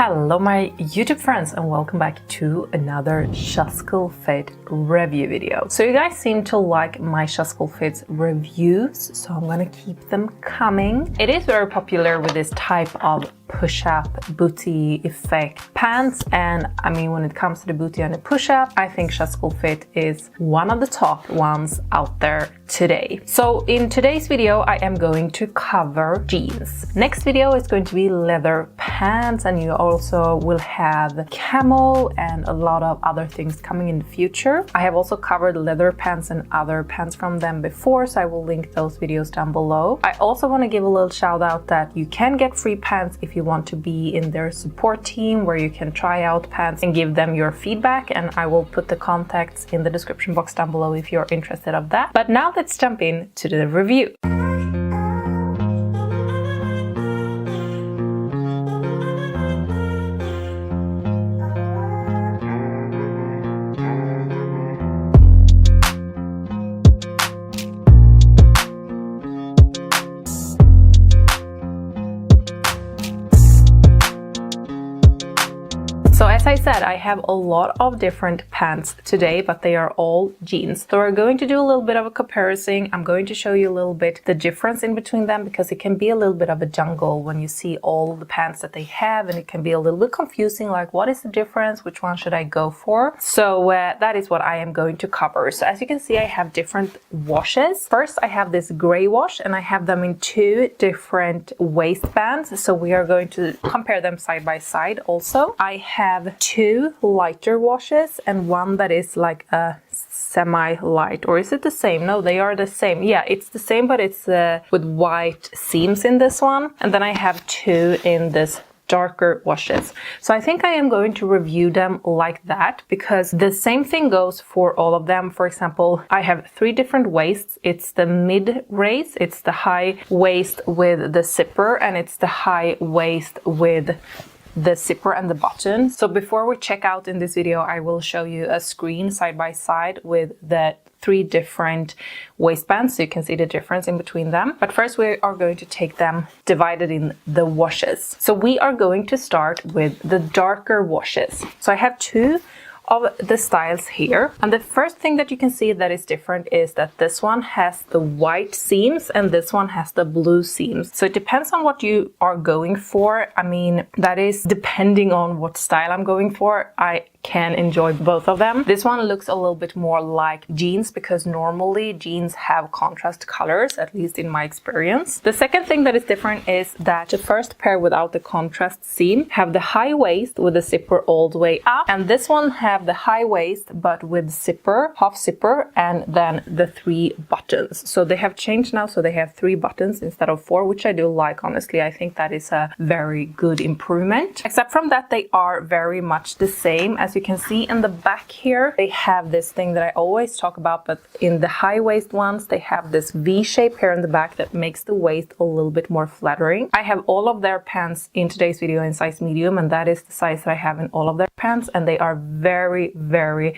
Hello my YouTube friends and welcome back to another Shascullfite review video. So you guys seem to like my Shascullfites reviews, so I'm gonna keep them coming. It is very popular with this type of push-up booty effect pants, and I mean when it comes to the booty and the push-up, I think Shascullfite is one of the top ones out there today. So in today's video I am going to cover jeans. Next video is going to be leather pants, and you also will have camel and a lot of other things coming in the future. I have also covered leather pants and other pants from them before, so I will link those videos down below. I also want to give a little shout out that you can get free pants if you want to be in their support team, where you can try out pants and give them your feedback, and I will put the contacts in the description box down below if you're interested of that. But now let's jump in to the review. So as I said, I have a lot of different pants today, but they are all jeans. So we're going to do a little bit of a comparison. I'm going to show you a little bit the difference in between them, because it can be a little bit of a jungle when you see all the pants that they have, and it can be a little bit confusing, like what is the difference, which one should I go for? So that is what I am going to cover. So as you can see, I have different washes. First, I have this gray wash, and I have them in two different waistbands. So we are going to compare them side by side also. I have two lighter washes and one that is like a semi-light, or is it the same? No, they are the same. Yeah, it's the same, but it's with white seams in this one. And then I have two in this darker washes. So I think I am going to review them like that, because the same thing goes for all of them. For example, I have three different waists. It's the mid waist, it's the high waist with the zipper, and it's the high waist with the zipper and the button. So before we check out in this video, I will show you a screen side by side with the three different waistbands, so you can see the difference in between them. But first we are going to take them divided in the washes. So we are going to start with the darker washes. So I have two of the styles here, and the first thing that you can see that is different is that this one has the white seams and this one has the blue seams. So it depends on what you are going for. I mean, that is depending on what style I'm going for. I can enjoy both of them. This one looks a little bit more like jeans, because normally jeans have contrast colors, at least in my experience. The second thing that is different is that the first pair without the contrast seam have the high waist with the zipper all the way up, and this one have the high waist but with zipper, half zipper, and then the three buttons. So they have changed now, so they have three buttons instead of four, which I do like, honestly. I think that is a very good improvement. Except from that, they are very much the same. As you can see in the back here, they have this thing that I always talk about, but in the high waist ones, they have this V shape here in the back that makes the waist a little bit more flattering. I have all of their pants in today's video in size medium, and that is the size that I have in all of their pants, and they are very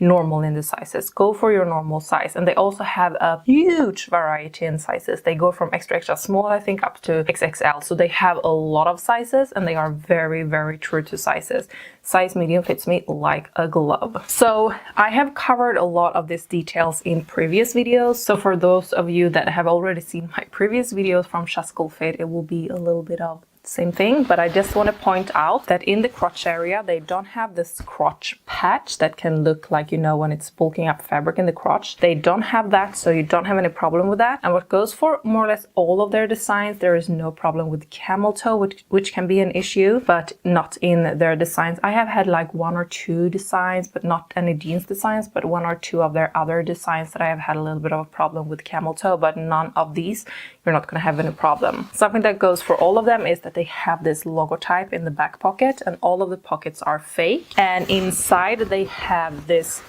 normal in the sizes. Go for your normal size. And they also have a huge variety in sizes. They go from extra small, I think, up to XXL. So they have a lot of sizes, and they are very true to sizes. Size medium fits me like a glove. So I have covered a lot of these details in previous videos. So for those of you that have already seen my previous videos from Shascullfite, it will be a little bit of same thing, but I just want to point out that in the crotch area, they don't have this crotch patch that can look like, you know, when it's bulking up fabric in the crotch. They don't have that, so you don't have any problem with that. And what goes for more or less all of their designs, there is no problem with camel toe, which can be an issue, but not in their designs. I have had like one or two designs, but not any jeans designs, but one or two of their other designs that I have had a little bit of a problem with camel toe, but none of these, you're not going to have any problem. Something that goes for all of them is that they have this logotype in the back pocket, and all of the pockets are fake, and inside they have this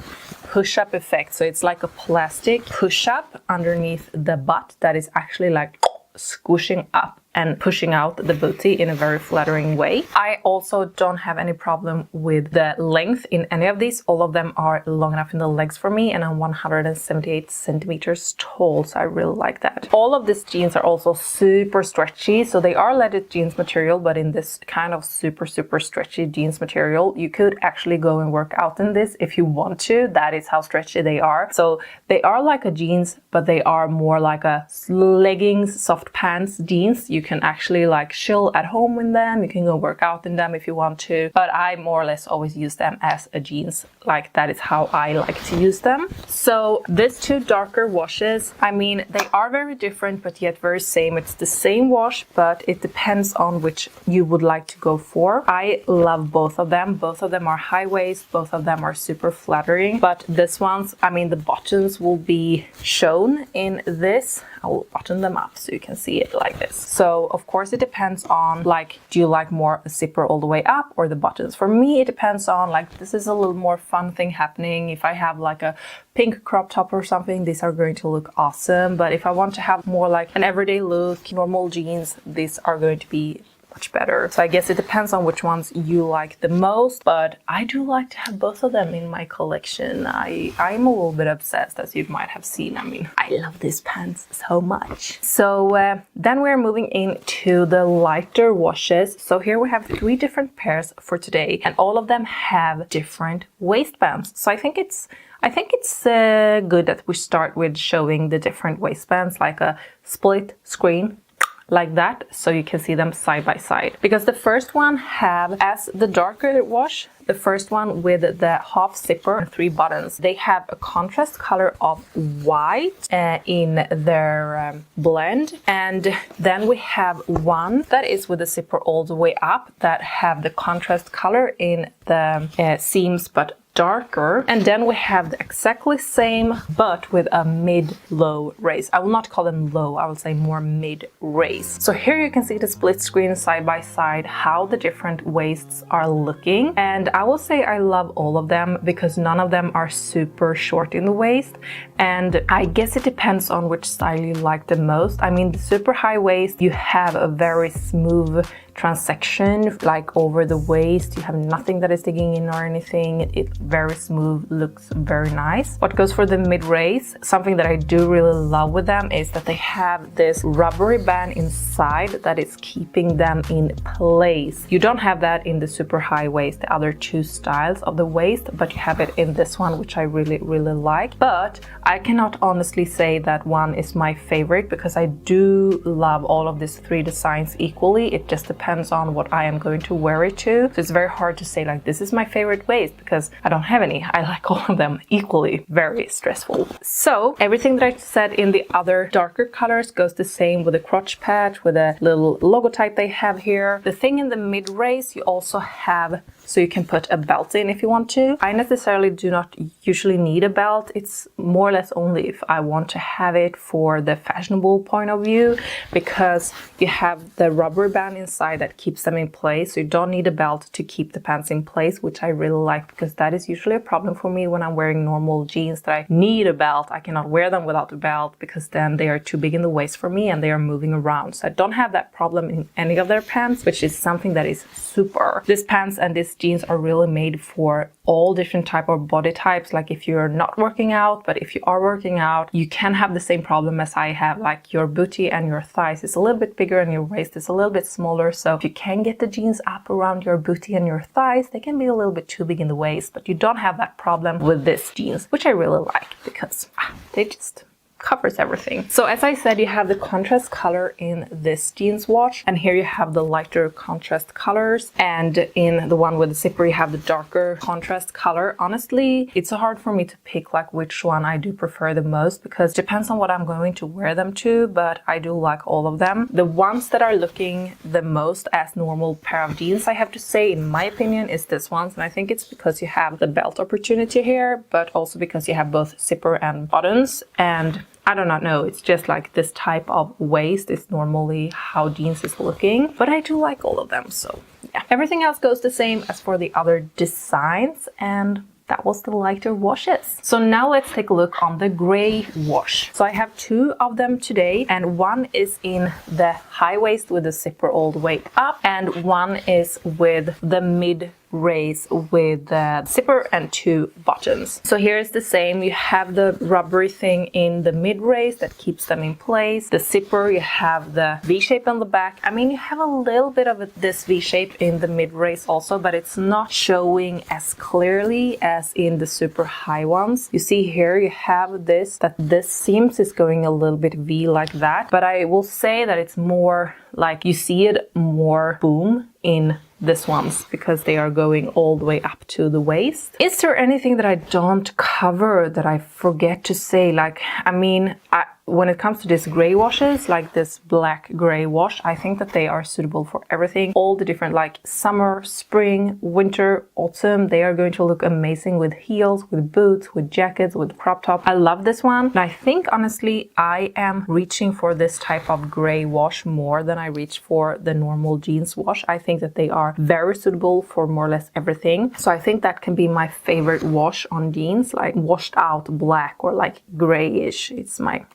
push-up effect. So it's like a plastic push-up underneath the butt that is actually like squishing up and pushing out the booty in a very flattering way. I also don't have any problem with the length in any of these. All of them are long enough in the legs for me, and I'm 178 centimeters tall, so I really like that. All of these jeans are also super stretchy, so they are leaded jeans material, but in this kind of super stretchy jeans material. You could actually go and work out in this if you want to. That is how stretchy they are. So they are like a jeans, but they are more like a leggings, soft pants jeans. You can actually like chill at home in them. You can go work out in them if you want to, but I more or less always use them as a jeans. Like that is how I like to use them. So these two darker washes, I mean, they are very different, but yet very same. It's the same wash, but it depends on which you would like to go for. I love both of them. Both of them are high waist. Both of them are super flattering, but this one's, I mean, the buttons will be shown in this. I will button them up so you can see it like this. So of course it depends on like, do you like more a zipper all the way up or the buttons? For me, it depends on like, this is a little more fun thing happening. If I have like a pink crop top or something, these are going to look awesome. But if I want to have more like an everyday look, normal jeans, these are going to be much better. So I guess it depends on which ones you like the most, but I do like to have both of them in my collection. I'm a little bit obsessed, as you might have seen. I mean, I love these pants so much. So then we're moving into the lighter washes. So here we have 3 different pairs for today, and all of them have different waistbands. So I think it's good that we start with showing the different waistbands, like a split screen like that, so you can see them side by side. Because the first one have, as the darker wash, the first one with the half zipper and 3 buttons, they have a contrast color of white in their blend. And then we have one that is with the zipper all the way up that have the contrast color in the seams, but darker. And then we have the exactly same but with a mid-low raise. I will not call them low, I will say more mid-raise. So here you can see the split screen side by side, how the different waists are looking. And I will say I love all of them because none of them are super short in the waist. And I guess it depends on which style you like the most. I mean, the super high waist, you have a very smooth transection like over the waist. You have nothing that is digging in or anything. It's very smooth, looks very nice. What goes for the mid-raise, something that I do really love with them is that they have this rubbery band inside that is keeping them in place. You don't have that in the super high waist, the other 2 styles of the waist, but you have it in this one, which I really like. But I cannot honestly say that one is my favorite because I do love all of these 3 designs equally. It just depends on what I am going to wear it to. So it's very hard to say like, this is my favorite waist because I don't have any. I like all of them equally. Very stressful. So everything that I said in the other darker colors goes the same with the crotch patch, with a little logotype they have here. The thing in the mid-raise, you also have so you can put a belt in if you want to. I necessarily do not usually need a belt. It's more or less only if I want to have it for the fashionable point of view, because you have the rubber band inside that keeps them in place. So you don't need a belt to keep the pants in place, which I really like because that is usually a problem for me when I'm wearing normal jeans, that I need a belt. I cannot wear them without a belt because then they are too big in the waist for me and they are moving around. So I don't have that problem in any of their pants, which is something that is super. This pants and this jeans are really made for all different type of body types. Like if you're not working out, but if you are working out, you can have the same problem as I have, like your booty and your thighs is a little bit bigger and your waist is a little bit smaller. So if you can get the jeans up around your booty and your thighs, they can be a little bit too big in the waist, but you don't have that problem with this jeans, which I really like because they just covers everything. So as I said, you have the contrast color in this jeans wash, and here you have the lighter contrast colors, and in the one with the zipper you have the darker contrast color. Honestly, it's so hard for me to pick like which one I do prefer the most because it depends on what I'm going to wear them to, but I do like all of them. The ones that are looking the most as normal pair of jeans, I have to say, in my opinion, is this ones, and I think it's because you have the belt opportunity here, but also because you have both zipper and buttons. And I do not know, it's just like this type of waist is normally how jeans is looking, but I do like all of them. So yeah, everything else goes the same as for the other designs, and that was the lighter washes. So now let's take a look on the gray wash. So I have 2 of them today, and one is in the high waist with the zipper all the way up, and one is with the mid raise with the zipper and 2 buttons. So here is the same. You have the rubbery thing in the mid raise that keeps them in place. The zipper, you have the V-shape on the back. I mean, you have a little bit of this V-shape in the mid raise also, but it's not showing as clearly as in the super high ones. You see here you have this seams is going a little bit V like that, but I will say that it's more like you see it more boom in this ones because they are going all the way up to the waist. Is there anything that I don't cover that I forget to say? Like, I mean, when it comes to these gray washes, like this black gray wash, I think that they are suitable for everything. All the different, like summer, spring, winter, autumn, they are going to look amazing with heels, with boots, with jackets, with crop top. I love this one. And I think honestly, I am reaching for this type of gray wash more than I reach for the normal jeans wash. I think that they are very suitable for more or less everything. So I think that can be my favorite wash on jeans, like washed out black or like grayish. It's my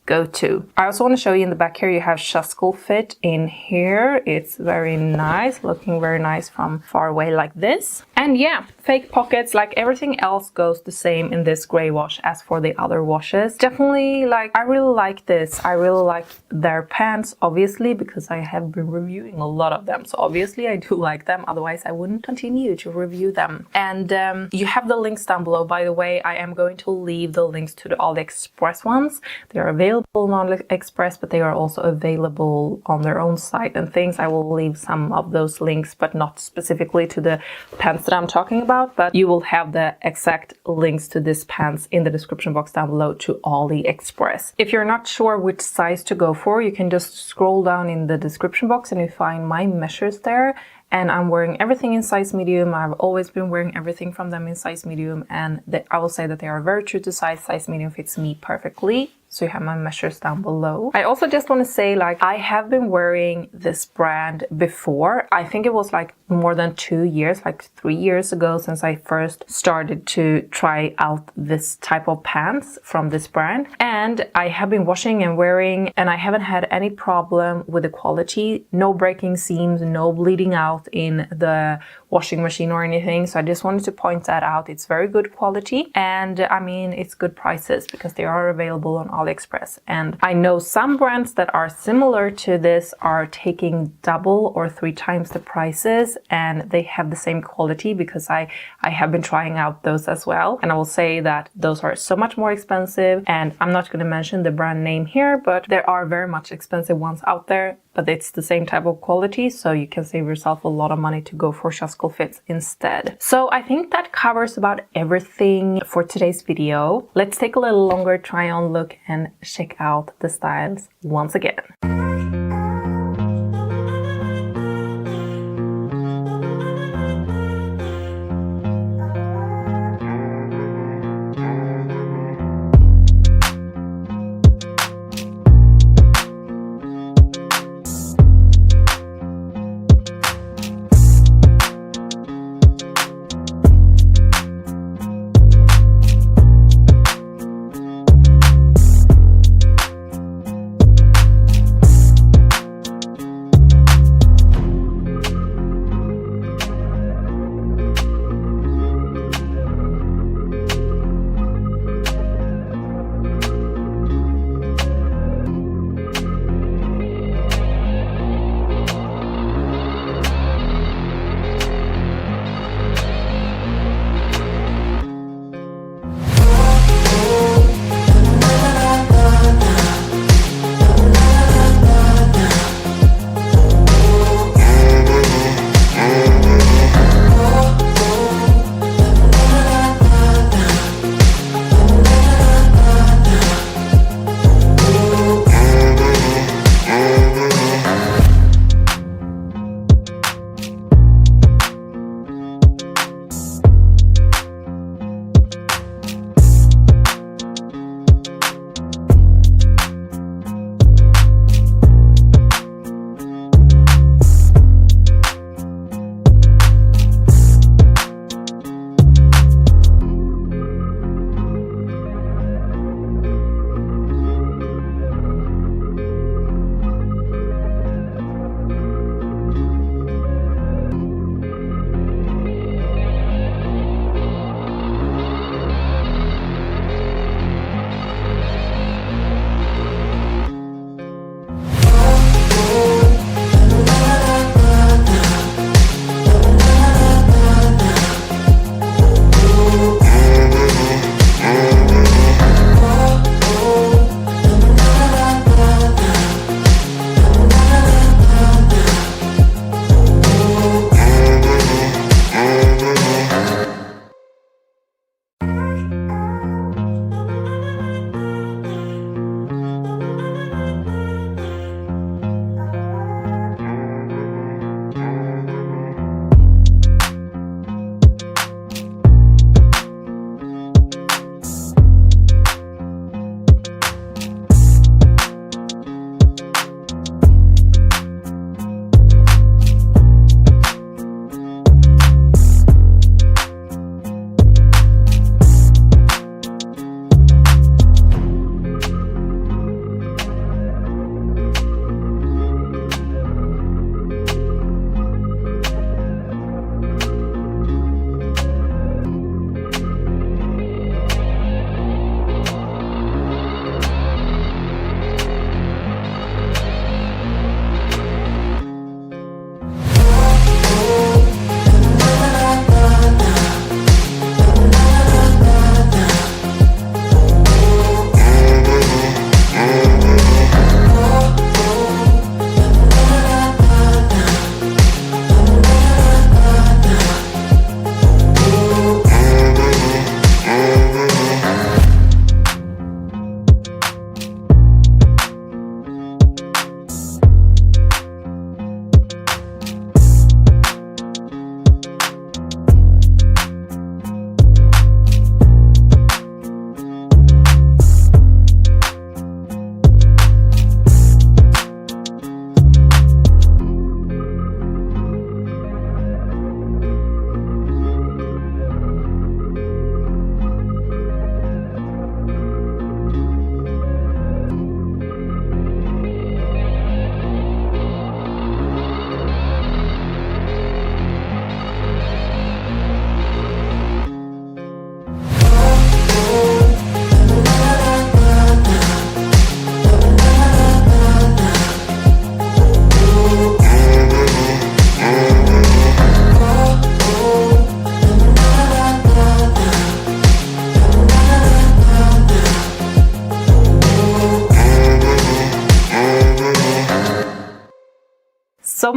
go-to. I also want to show you in the back here, you have Shascullfite in here. It's very nice, looking very nice from far away like this. And yeah, fake pockets, like everything else goes the same in this gray wash as for the other washes. Definitely, like, I really like this. I really like their pants, obviously, because I have been reviewing a lot of them. So obviously I do like them, otherwise I wouldn't continue to review them. And you have the links down below. By the way, I am going to leave the links to the AliExpress ones. They are available on AliExpress, but they are also available on their own site and things. I will leave some of those links, but not specifically to the pants that I'm talking about, but you will have the exact links to this pants in the description box down below to AliExpress. If you're not sure which size to go for, you can just scroll down in the description box and you find my measures there. And I'm wearing everything in size medium. I've always been wearing everything from them in size medium, and I will say that they are very true to size. Size medium fits me perfectly. So you have my measures down below. I also just want to say, like, I have been wearing this brand before. I think it was like more than 2 years, like 3 years ago, since I first started to try out this type of pants from this brand. And I have been washing and wearing, and I haven't had any problem with the quality. No breaking seams, no bleeding out in the washing machine or anything. So I just wanted to point that out. It's very good quality, and I mean, it's good prices because they are available on AliExpress. And I know some brands that are similar to this are taking double or 3 times the prices, and they have the same quality, because I have been trying out those as well. And I will say that those are so much more expensive, and I'm not going to mention the brand name here, but there are very much expensive ones out there, but it's the same type of quality, so you can save yourself a lot of money to go for Shascullfites instead. So I think that covers about everything for today's video. Let's take a little longer try on look and check out the styles once again.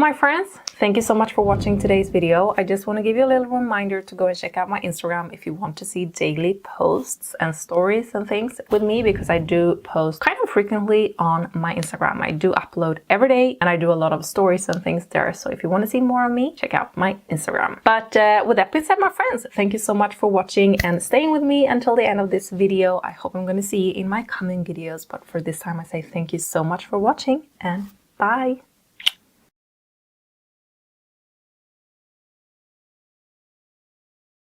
my friends, thank you so much for watching today's video. I just want to give you a little reminder to go and check out my Instagram if you want to see daily posts and stories and things with me, because I do post kind of frequently on my Instagram. I do upload every day and I do a lot of stories and things there. So if you want to see more of me, check out my Instagram. But with that being said, my friends, thank you so much for watching and staying with me until the end of this video. I hope I'm going to see you in my coming videos. But for this time, I say thank you so much for watching and bye.